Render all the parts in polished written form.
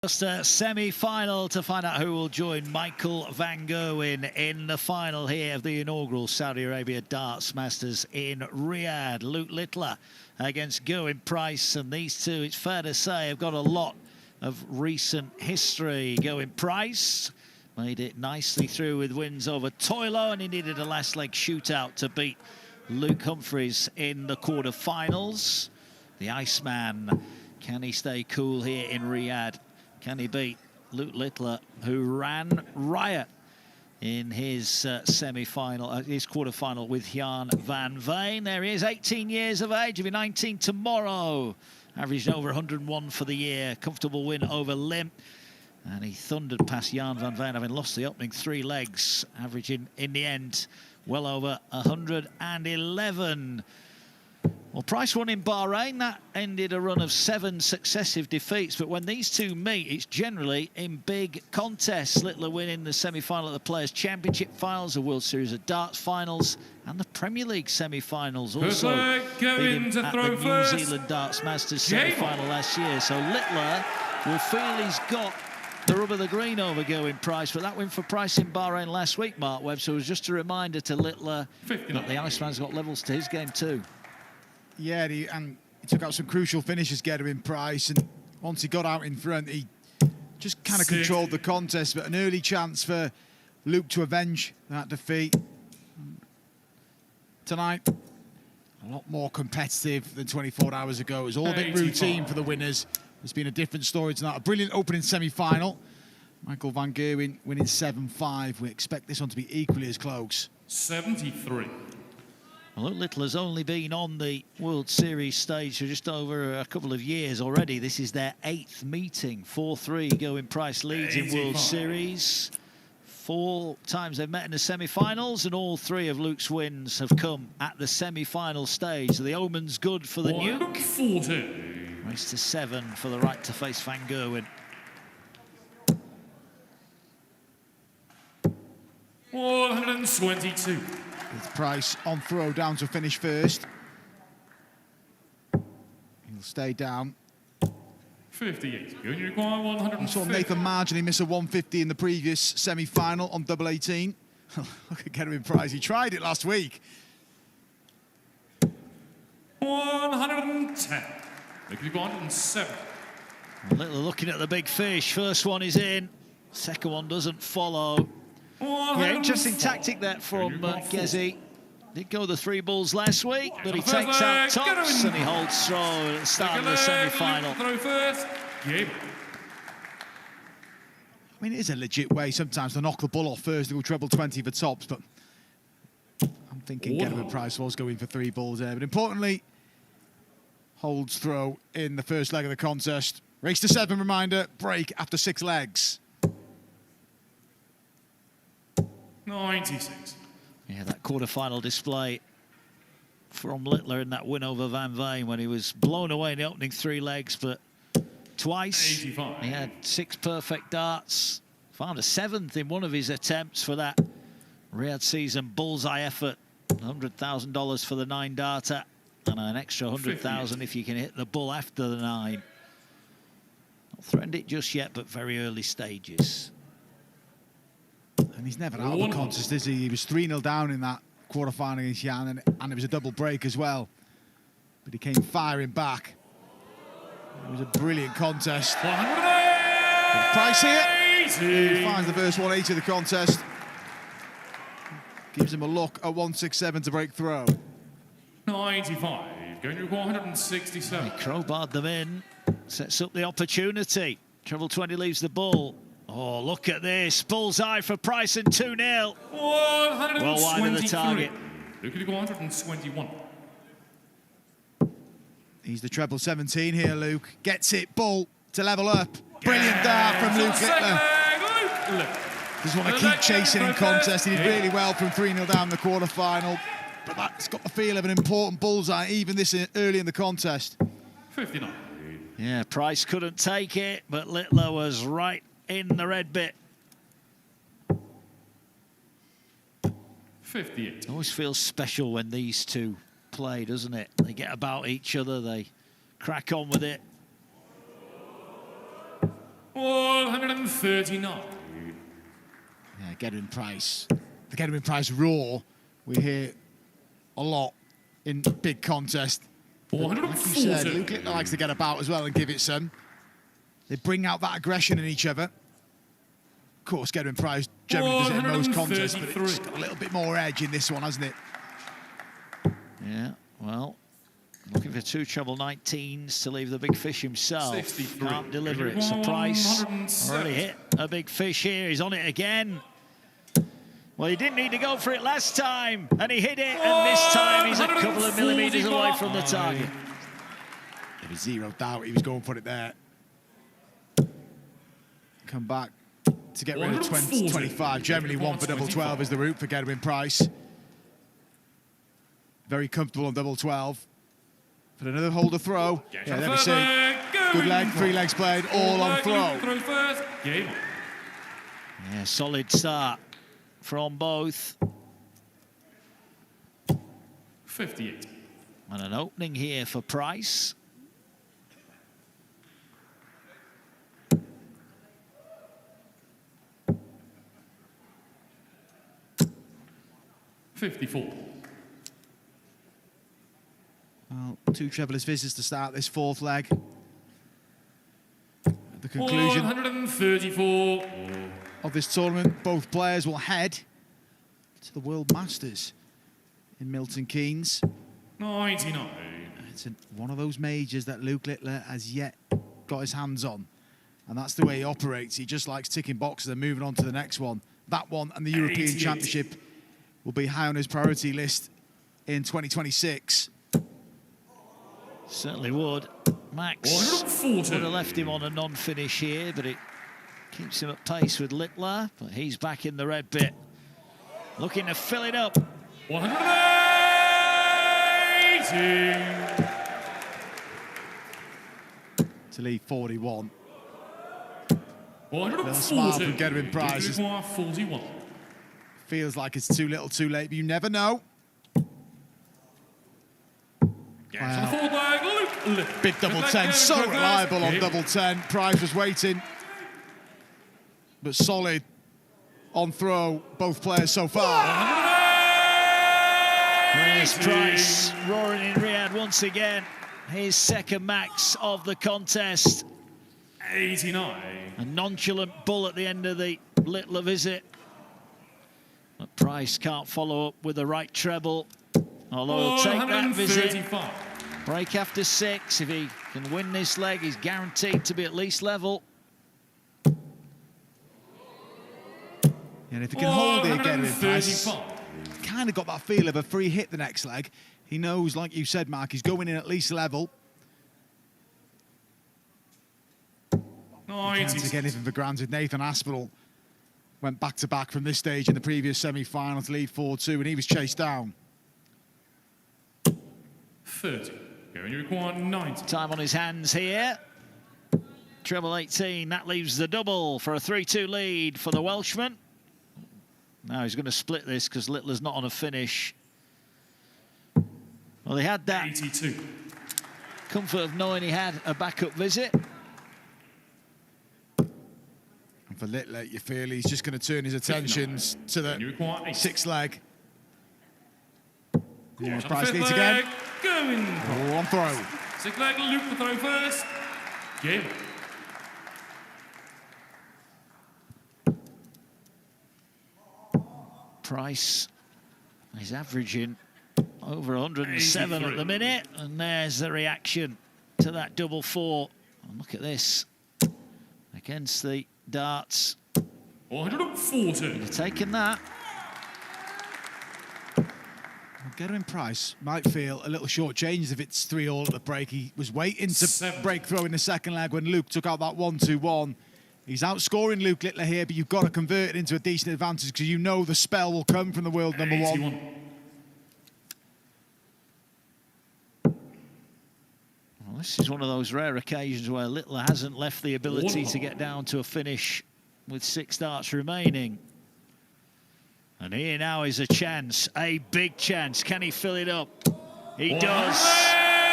Just a semi-final to find out who will join Michael van Gerwen in the final here of the inaugural Saudi Arabia Darts Masters in Riyadh. Luke Littler against Gerwyn Price, and these two, it's fair to say, have got a lot of recent history. Gerwyn Price made it nicely through with wins over Toilo, and he needed a last leg shootout to beat Luke Humphries in the quarter-finals. The Iceman, can he stay cool here in Riyadh? Can he beat Luke Littler, who ran riot in his semi-final, his quarter-final with Jan van Veen? There he is, 18 years of age. He'll be 19 tomorrow. Averaged over 101 for the year. Comfortable win over Lim. And he thundered past Jan van Veen, having lost the opening 3 legs, averaging, in the end, well over 111. Well, Price won in Bahrain. That ended a run of 7 successive defeats. But when these two meet, it's generally in big contests. Littler winning the semi-final of the Players' Championship finals, the World Series of Darts finals, and the Premier League semi-finals. Also beating at the New Zealand Darts Masters semi-final last year. So Littler will feel he's got the rub of the green over Gerwyn Price, but that win for Price in Bahrain last week, Mark Webb, so it was just a reminder to Littler that the Iceman's got levels to his game too. Yeah, he took out some crucial finishes, Gerwyn Price, and once he got out in front, he just kind of controlled the contest, but an early chance for Luke to avenge that defeat. Tonight, a lot more competitive than 24 hours ago. It was all a bit routine for the winners. There's been a different story tonight. A brilliant opening semi-final. Michael van Gerwen winning 7-5. We expect this one to be equally as close. 73. Well, Luke Littler's only been on the World Series stage for just over a couple of years already. This is their 8th meeting. 4-3, Gerwyn Price leads in World Series. 4 times they've met in the semi-finals, and all 3 of Luke's wins have come at the semi-final stage. So the omen's good for the Nuke. 40. Race to 7 for the right to face van Gerwen. 122. With Price on throw down to finish first. He'll stay down. 58. You only require 150. We saw Nathan marginally miss a 150 in the previous semi-final on double 18. Look at Gerwyn Price. He tried it last week. 110. Make it 107. Littler looking at the big fish. First one is in. Second one doesn't follow. Yeah, interesting tactic there from Gezi. Did go the 3 balls last week, but he takes out tops and he holds strong at the start of the semi-final. I mean, it is a legit way sometimes to knock the ball off first and go treble 20 for tops, but I'm thinking Gerwyn Price was going for 3 balls there. But importantly, holds throw in the first leg of the contest. Race to 7, reminder, break after 6 legs. 96. Yeah, that quarter-final display from Littler in that win over Van Veen when he was blown away in the opening 3 legs, but twice 85. he had 6 perfect darts. Found a 7th in one of his attempts for that Riyadh season bullseye effort. $100,000 for the 9-darter and an extra 100,000 if you can hit the bull after the 9. Not threatened it just yet, but very early stages. And he's never out of the contest, is he? He was 3-0 down in that quarter-final against Jan, and it was a double break as well. But he came firing back. It was a brilliant contest. Price here. He finds the first 180 of the contest. Gives him a look at 167 to break throw. 95. Going to require 167. He crowbarred them in. Sets up the opportunity. Treble 20 leaves the ball. Oh, look at this. Bullseye for Price and 2-0. Well wide of the target. Look at 121. He's the treble 17 here, Luke. Gets it, bull to level up. Brilliant dart from Luke Littler. Just want to keep chasing in contest. He did really well from 3-0 down the quarter-final. But that's got the feel of an important bullseye, even this early in the contest. 59. Yeah, Price couldn't take it, but Littler was right in the red bit. 58. It always feels special when these two play, doesn't it? They get about each other, they crack on with it. 139. Yeah, Gerwyn Price. The Gerwyn Price roar we hear a lot in big contests. Like you said, 140. Luke Littler likes to get about as well and give it some. They bring out that aggression in each other. Of course, Gerwyn Price generally does it in most contests, but it's got a little bit more edge in this one, hasn't it? Yeah, well, looking for 2 treble 19s to leave the big fish himself. 63. Can't deliver it. So Price already hit a big fish here. He's on it again. Well, he didn't need to go for it last time, and he hit it, and this time he's a couple of millimetres away from the target. There was zero doubt he was going for it there. Come back to get rid of 25. Generally, 1 for double 12 is the route for Gerwyn Price. Very comfortable on double 12. But another holder throw. Yeah, there we see. Good leg, 3 legs played, all on throw. Yeah, solid start from both. 58. And an opening here for Price. $54. Well, 2 trebleless visitors to start this 4th leg. At the conclusion 134. of this tournament, both players will head to the World Masters in Milton Keynes. 99. It's one of those majors that Luke Littler has yet got his hands on. And that's the way he operates. He just likes ticking boxes and moving on to the next one. That one and the European 88. Championship will be high on his priority list in 2026. Certainly would. Max 140. would have left him on a non-finish here, but it keeps him at pace with Littler. But he's back in the red bit, looking to fill it up. 180. To leave 41. 140. Little smile from Gerwyn Price. 41. Feels like it's too little too late, but you never know. Wow. Big double 10, so reliable on double 10. Price was waiting, but solid on throw, both players so far. There's Price roaring in Riyadh once again. His second max of the contest. 89. A nonchalant bull at the end of the Littler visit. But Price can't follow up with the right treble. Although he'll take that visit. Break after 6. If he can win this leg, he's guaranteed to be at least level. And if he can hold it again with Price, kind of got that feel of a free hit the next leg. He knows, like you said, Mark, he's going in at least level. Can't take anything for granted. Nathan Aspinall went back-to-back from this stage in the previous semi-final to lead 4-2, and he was chased down. 30. Going to require 90. Time on his hands here. Treble 18, that leaves the double for a 3-2 lead for the Welshman. Now he's going to split this because Littler's not on a finish. Well, he had that 82. comfort of knowing he had a backup visit. And for Littler, you feel he's just going to turn his attentions to the 6th leg. Yeah, Price leads again. Going. Oh, on throw. 6th leg, Luke the throw first. Game. Price is averaging over 107 at the minute, and there's the reaction to that double 4. And look at this against the darts. 140. He's taken that. Gerwyn Price might feel a little short-changed if it's 3-all at the break. He was waiting to break throw in the second leg when Luke took out that 1-2-1. He's outscoring Luke Littler here, but you've got to convert it into a decent advantage because you know the spell will come from the world number 1. Well, this is one of those rare occasions where Littler hasn't left the ability to get down to a finish with 6 darts remaining. And here now is a chance, a big chance. Can he fill it up? He does.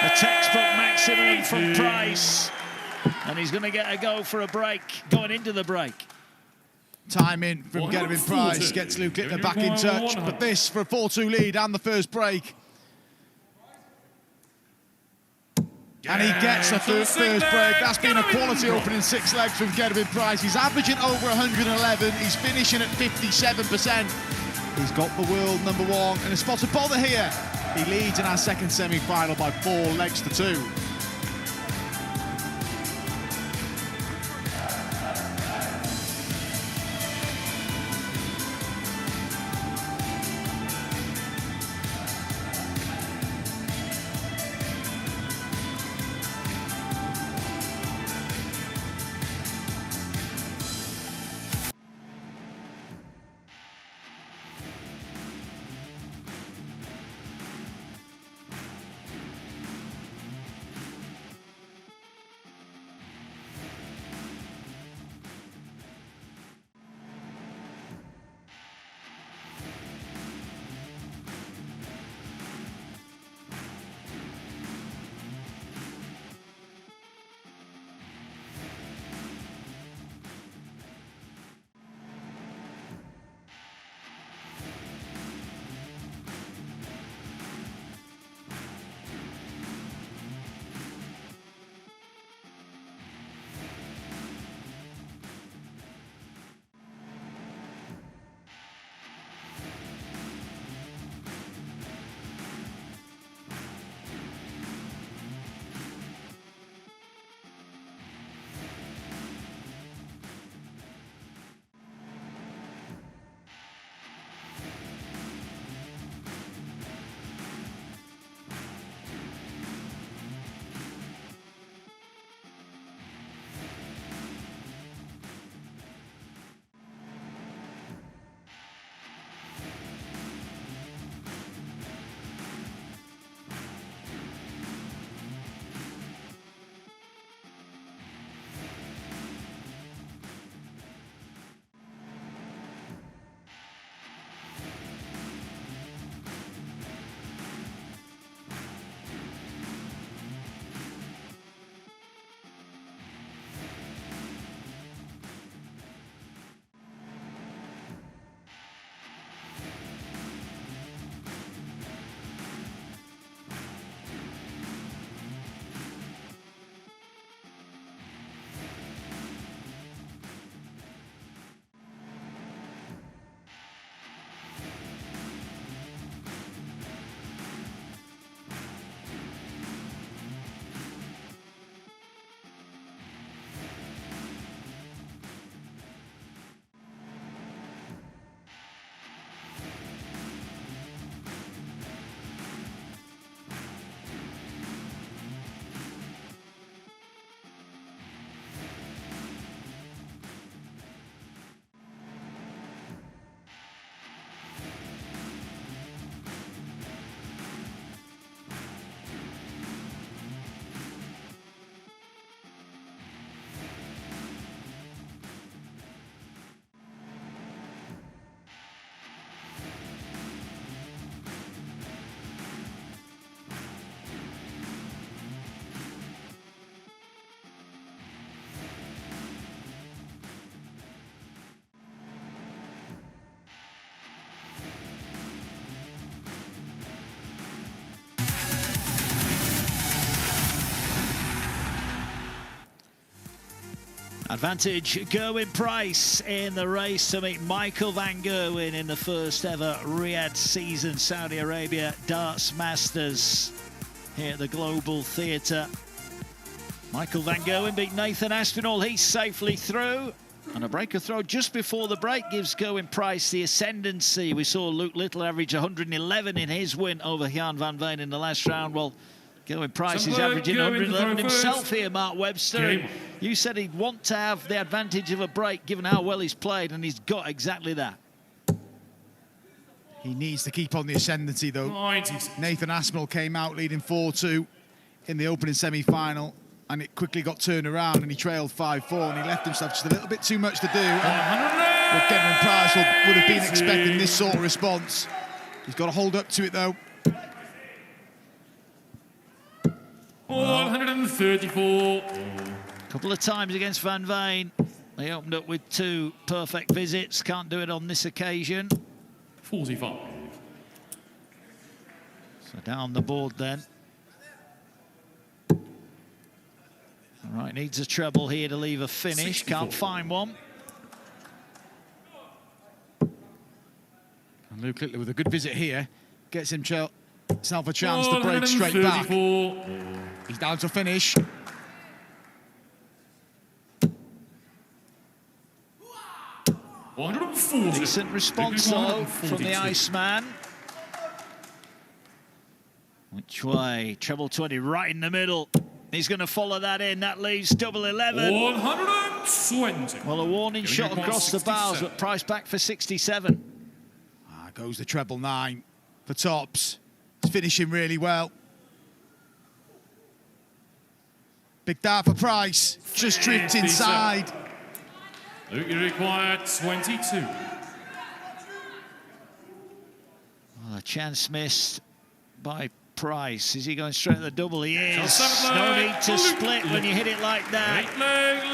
A textbook maximum from Price. And he's going to get a go for a break, going into the break. Time in from Gerwyn Price, gets Luke Littler back in touch, but this for a 4-2 lead and the first break. And he gets the first break. That's been a quality opening 6 legs from Gerwyn Price. He's averaging over 111. He's finishing at 57%. He's got the world #1 and a spot of bother here. He leads in our second semi-final by 4 legs to 2. Advantage Gerwyn Price in the race to meet Michael van Gerwen in the first ever Riyadh season Saudi Arabia Darts Masters here at the Global Theatre. Michael van Gerwen beat Nathan Aspinall. He's safely through. And a breaker throw just before the break gives Gerwyn Price the ascendancy. We saw Luke Little average 111 in his win over Jan van Veen in the last round. Well, Gerwyn Price is averaging 111 himself here, Mark Webster. You said he'd want to have the advantage of a break given how well he's played, and he's got exactly that. He needs to keep on the ascendancy, though. 96. Nathan Aspinall came out leading 4-2 in the opening semi-final, and it quickly got turned around, and he trailed 5-4, and he left himself just a little bit too much to do. And Gerwyn Price would have been expecting this sort of response. He's got to hold up to it, though. 134. A couple of times against Van Veen. They opened up with 2 perfect visits. Can't do it on this occasion. 45. So down the board then. All right, needs a treble here to leave a finish. 64. Can't find one. And Luke Littler with a good visit here. Gets himself a chance to break straight back. He's down to finish. Decent response though from the Iceman. Which way? Treble 20 right in the middle. He's going to follow that in. That leaves double 11. 120. Well, a warning shot across the bows, but Price back for 67. Goes the treble 9 for tops. He's finishing really well. Big dart for Price. Just tripped inside. Luke, you require 22. Well, a chance missed by Price. Is he going straight to the double? He is. No need to split when you hit it like that.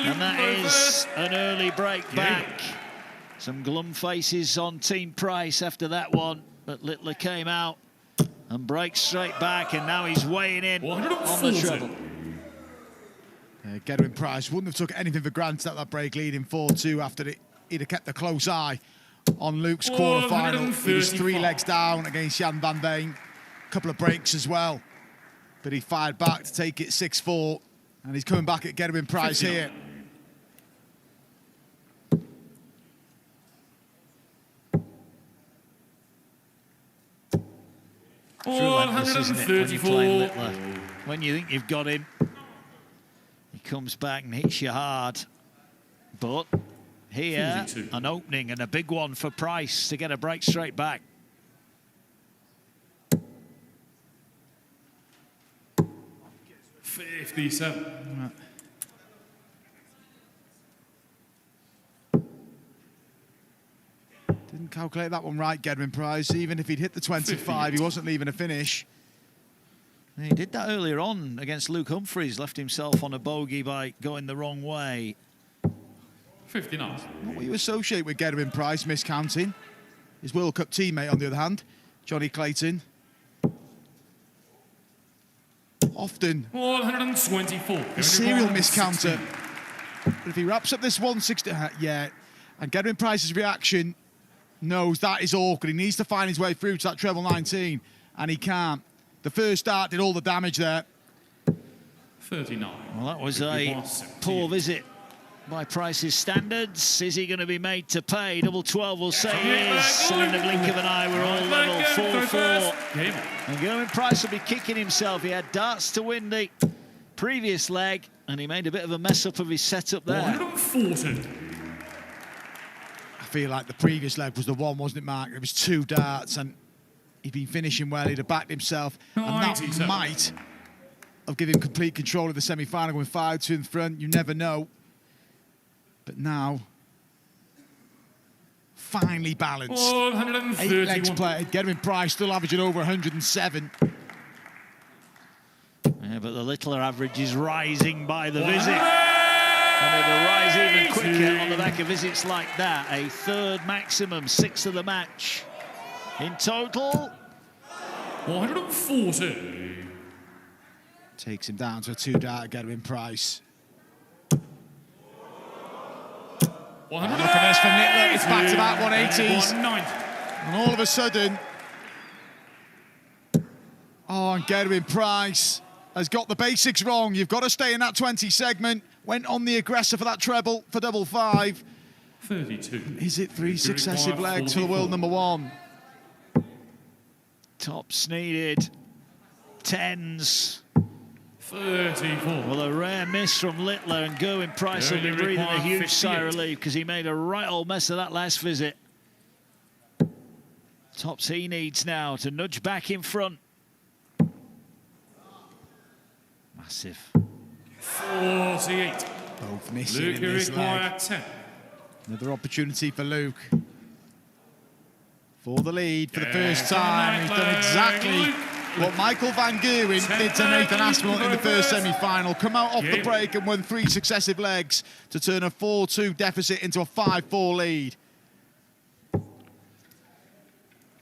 And that is an early break back. Some glum faces on Team Price after that one, but Littler came out and breaks straight back, and now he's weighing in on the treble. Gerwyn Price wouldn't have took anything for granted at that break, leading 4-2 after he'd have kept a close eye on Luke's quarter-final. He was 3 legs down against Jan van Veen. A couple of breaks as well, but he fired back to take it 6-4, and he's coming back at Gerwyn Price here. Relentless, isn't it, when you're playing Littler? When you think you've got him, he comes back and hits you hard. But here, 42. An opening and a big one for Price to get a break straight back. $57. Didn't calculate that one right, Gerwyn Price. Even if he'd hit the 25, he wasn't leaving a finish. He did that earlier on against Luke Humphries, left himself on a bogey by going the wrong way. 59. What will you associate with Gerwyn Price miscounting? His World Cup teammate, on the other hand, Johnny Clayton. Often 124. A serial miscounter. But if he wraps up this 160, yeah, and Gerwyn Price's reaction knows that is awkward. He needs to find his way through to that treble 19, and he can't. The first dart did all the damage there. 39. Well, that was a poor visit by Price's standards. Is he going to be made to pay? Double 12 will say he is. And in the blink of an eye, we're all level, 4-4. And Gerwyn Price will be kicking himself. He had darts to win the previous leg, and he made a bit of a mess up of his setup there. 140. I feel like the previous leg was the one, wasn't it, Mark? It was 2 darts, and he'd been finishing well. He'd have backed himself, and that might have given him complete control of the semi-final, going 5-2 in front. You never know. But now, finely balanced. 8 legs played. Gerwyn Price still averaging over 107. Yeah, but the Littler average is rising by the visit. And it'll rise even quicker on the back of visits like that. A third maximum, 6 of the match. In total, 140. Takes him down to a 2-dart, Gerwyn Price. Look at this from Littler. It's back to back 180s. And all of a sudden, and Gerwyn Price has got the basics wrong. You've got to stay in that 20 segment. Went on the aggressor for that treble for double 5. 32. Is it 3 successive legs for the world number 1? Tops needed. 10s. 34. Well, a rare miss from Littler, and Gerwyn Price will be breathing a huge sigh of relief because he made a right old mess of that last visit. Tops he needs now to nudge back in front. Massive. 48. Both missing Luke, in this leg. 10. Another opportunity for Luke. For the lead for the first time. He's done exactly what Michael Van Gerwen did to Nathan Aspinall in the first semi-final. Come out off the break and won 3 successive legs to turn a 4-2 deficit into a 5-4 lead.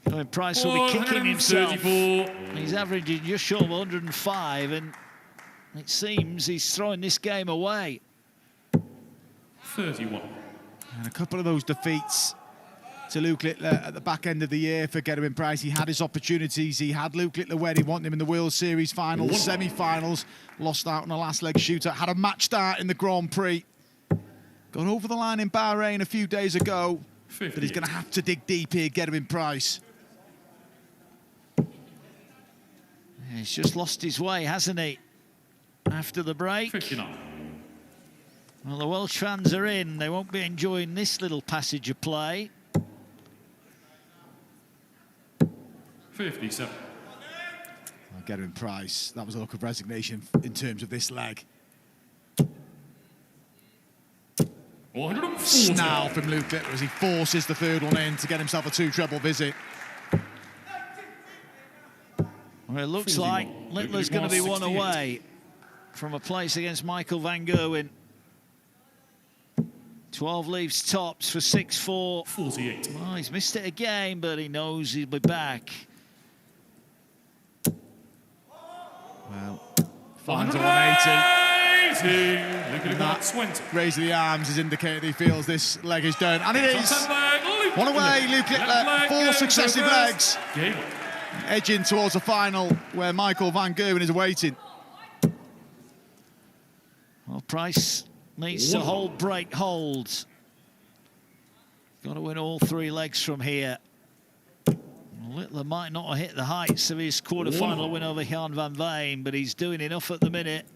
Gerwyn Price will be kicking himself. He's averaging just short of 105, and it seems he's throwing this game away. 31. And a couple of those defeats to Luke Littler at the back end of the year for Gerwyn Price. He had his opportunities. He had Luke Littler where he wanted him in the World Series finals, semi-finals, lost out on the last leg shootout, had a match start in the Grand Prix. Got over the line in Bahrain a few days ago, 58. but he's going to have to dig deep here, Gerwyn Price. He's just lost his way, hasn't he? After the break. 59. Well, the Welsh fans are in. They won't be enjoying this little passage of play. 57. Well, Gerwyn Price, that was a look of resignation in terms of this leg. 140. Snarl from Luke Littler as he forces the third one in to get himself a 2-treble visit. Well, it looks like Littler's going to be one away from a place against Michael Van Gerwen. 12 leaves tops for 6-4. 48. Well, he's missed it again, but he knows he'll be back. Well, finds a 180. Look at that 20. Raise of the arms has indicated he feels this leg is done. And it is. One away, Luke Littler. 4 successive legs. Edging towards the final where Michael Van Gerwen is awaiting. Well, Price needs to hold, break, hold. Got to win all 3 legs from here. Well, Littler might not have hit the heights of his quarter-final win over Jan van Veen, but he's doing enough at the minute.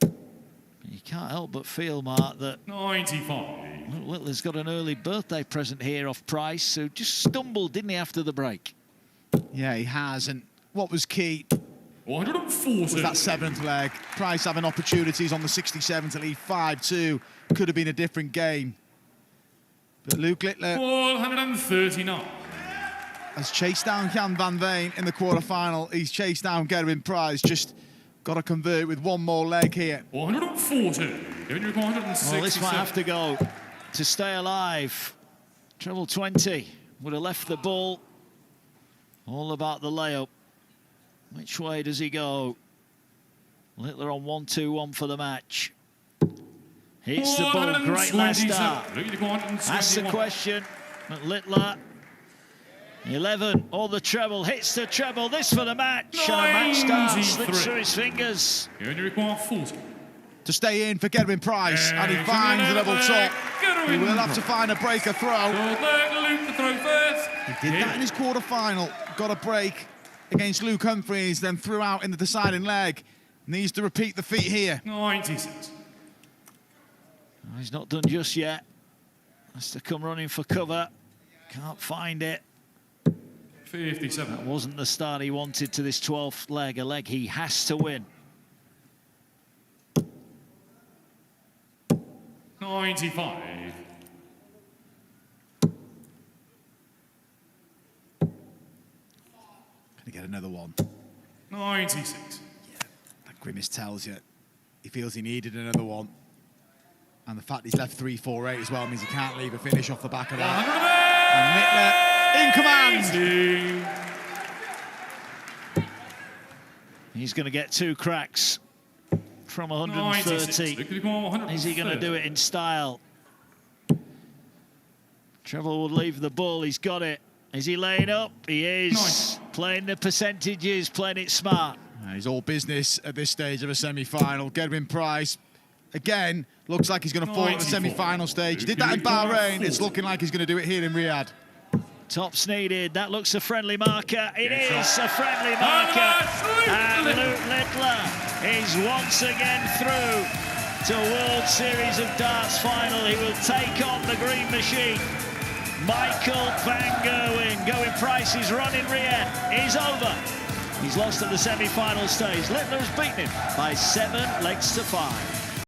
You can't help but feel, Mark, that 95. Littler's got an early birthday present here off Price, who just stumbled, didn't he, after the break? Yeah, he has. And what was key 140. was that 7th leg. Price having opportunities on the 67 to lead 5-2. Could have been a different game. But Luke Littler 139. has chased down Jan van Veen in the quarter-final. He's chased down Gerwyn Price. Just got to convert with one more leg here. 140. 160. Well, this might have to go to stay alive. Treble 20 would have left the ball. All about the layup. Which way does he go? Littler on 1-2-1 for the match. Hits the ball, great last start. That's the question. But Littler, 11, or the treble, hits the treble. This for the match. And a match start slips through his fingers. You only require 40. To stay in for Gerwyn Price, and he finds the double top. He will have to find a breaker throw. He did that in his quarter-final. Got a break against Luke Humphries, then threw out in the deciding leg. Needs to repeat the feat here. 96. Oh, he's not done just yet. Has to come running for cover. Can't find it. 57. That wasn't the start he wanted to this 12th leg, a leg he has to win. 95. Gonna get another one. 96. Yeah, that grimace tells you he feels he needed another one. And the fact he's left 3-4-8 as well means he can't leave a finish off the back of that. And Littler in command. He's going to get 2 cracks from 130. Is he going to do it in style? Treble will leave the ball. He's got it. Is he laying up? He is. Nice. Playing the percentages, playing it smart. He's all business at this stage of a semi-final. Gerwyn Price, again, looks like he's going to fall at the semi-final stage. He did that in Bahrain. It's looking like he's going to do it here in Riyadh. Tops needed. That looks a friendly marker. It is a friendly marker. And Luke Littler is once again through to World Series of Darts final. He will take on the green machine. Michael Van Gerwen. Gerwyn Price's run in Riyadh is over. He's lost at the semi-final stage. Littler has beaten him by 7 legs to 5.